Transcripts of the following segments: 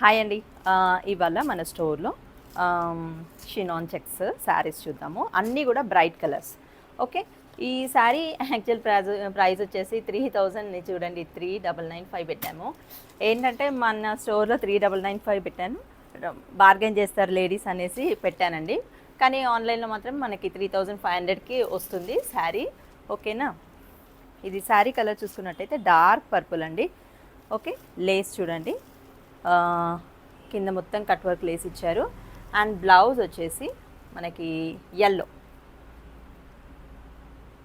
Hi అండి. ఇవాళ మన స్టోర్లో షినాన్ చెక్స్ శారీస్ చూద్దాము. అన్నీ కూడా బ్రైట్ కలర్స్. ఓకే, ఈ శారీ యాక్చువల్ ప్రైస్ వచ్చేసి 3000 చూడండి, 3995 పెట్టాము. ఏంటంటే మన స్టోర్లో 3995 పెట్టాను, బార్గెన్ చేస్తారు లేడీస్ అనేసి పెట్టానండి. కానీ ఆన్లైన్లో మాత్రం మనకి 3500కి వస్తుంది శారీ. ఓకేనా, ఇది శారీ కలర్ చూసుకున్నట్టయితే డార్క్ పర్పుల్ అండి. ఓకే, లేస్ చూడండి, కింద మొత్తం కట్ వర్క్ లేస్ ఇచ్చారు. అండ్ బ్లౌజ్ వచ్చేసి మనకి ఎల్లో.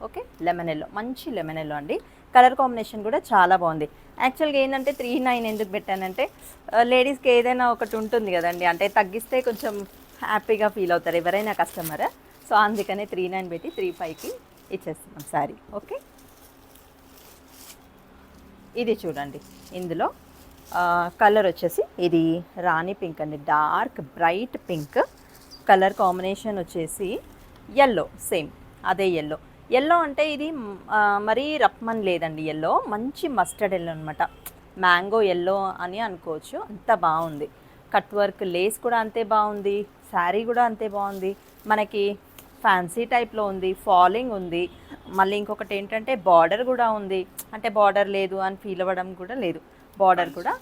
ఓకే, లెమన్ ఎల్లో, మంచి లెమన్ ఎల్లో అండి. కలర్ కాంబినేషన్ కూడా చాలా బాగుంది. యాక్చువల్గా ఏంటంటే 39 ఎందుకు పెట్టానంటే లేడీస్కి ఏదైనా ఒకటి ఉంటుంది కదండి, అంటే తగ్గిస్తే కొంచెం హ్యాపీగా ఫీల్ అవుతారు ఎవరైనా కస్టమర్. సో అందుకనే 39 పెట్టి 35కి ఇచ్చేస్తున్నాం శారీ. ఓకే, ఇది చూడండి, ఇందులో కలర్ వచ్చేసి ఇది రాణి పింక్ అండి, dark bright pink. Colour combination వచ్చేసి ఎల్లో, సేమ్ అదే ఎల్లో. ఎల్లో అంటే ఇది మరీ రప్మన్ లేదండి, ఎల్లో మంచి మస్టర్డ్ ఎల్లో అనమాట, మ్యాంగో ఎల్లో అని అనుకోవచ్చు. అంత బాగుంది. కట్ వర్క్ లేస్ కూడా అంతే బాగుంది, శారీ కూడా అంతే బాగుంది. మనకి ఫ్యాన్సీ టైప్లో ఉంది, ఫాలింగ్ ఉంది. మళ్ళీ ఇంకొకటి ఏంటంటే బార్డర్ కూడా ఉంది, అంటే బార్డర్ లేదు అని ఫీల్ అవ్వడం కూడా లేదు. బార్డర్ కూడా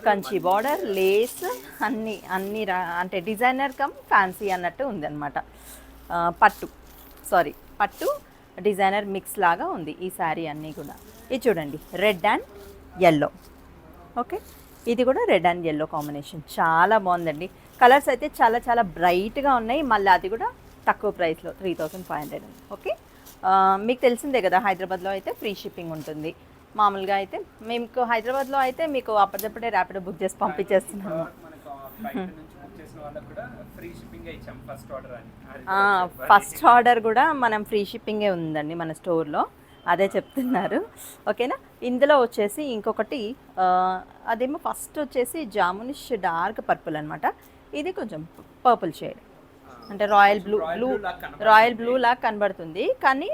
కంచి బార్డర్, లేస్ అన్నీ అన్నీ అంటే డిజైనర్ కమ్ ఫ్యాన్సీ అన్నట్టు ఉందన్నమాట. పట్టు డిజైనర్ మిక్స్ లాగా ఉంది ఈ శారీ అన్నీ కూడా. ఇది చూడండి, రెడ్ అండ్ ఎల్లో. ఓకే, ఇది కూడా రెడ్ అండ్ ఎల్లో కాంబినేషన్ చాలా బాగుందండి. కలర్స్ అయితే చాలా చాలా బ్రైట్గా ఉన్నాయి. మళ్ళీ అది కూడా తక్కువ ప్రైస్లో 3500. ఓకే, మీకు తెలిసిందే కదా, హైదరాబాద్లో అయితే ఫ్రీ షిప్పింగ్ ఉంటుంది. మామూలుగా అయితే మీకు హైదరాబాద్లో అయితే మీకు అప్పటికప్పుడే ర్యాపిడో బుక్ చేసి పంపించేస్తున్నాము. ఫస్ట్ ఆర్డర్ కూడా మనం ఫ్రీ షిప్పింగే ఉందండి మన స్టోర్లో, అదే చెప్తున్నారు. ఓకేనా, ఇందులో వచ్చేసి ఇంకొకటి అదేమో ఫస్ట్ వచ్చేసి జామునిష్ డార్క్ పర్పుల్ అనమాట. ఇది కొంచెం పర్పుల్ షేడ్, అంటే రాయల్ బ్లూ లాగా కనబడుతుంది, కానీ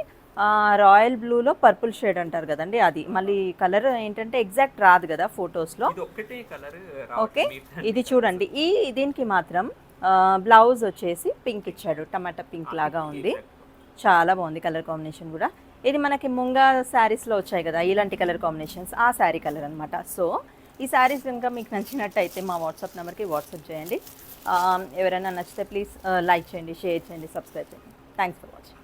రాయల్ బ్లూలో పర్పుల్ షేడ్ అంటారు కదండి, అది మళ్ళీ కలర్ ఏంటంటే ఎగ్జాక్ట్ రాదు కదా ఫొటోస్లో. ఓకే, ఇది చూడండి, దీనికి మాత్రం బ్లౌజ్ వచ్చేసి పింక్ ఇచ్చాడు, టమాటా పింక్ లాగా ఉంది. చాలా బాగుంది కలర్ కాంబినేషన్ కూడా. ఇది మనకి ముంగా శారీస్లో వచ్చాయి కదా ఇలాంటి కలర్ కాంబినేషన్స్, ఆ శారీ కలర్ అనమాట. సో ఈ శారీస్ ఇంకా మీకు నచ్చినట్టయితే మా వాట్సాప్ నెంబర్కి వాట్సాప్ చేయండి. ఎవరైనా నచ్చితే ప్లీజ్ లైక్ చేయండి, షేర్ చేయండి, సబ్స్క్రైబ్ చేయండి. Thanks for watching.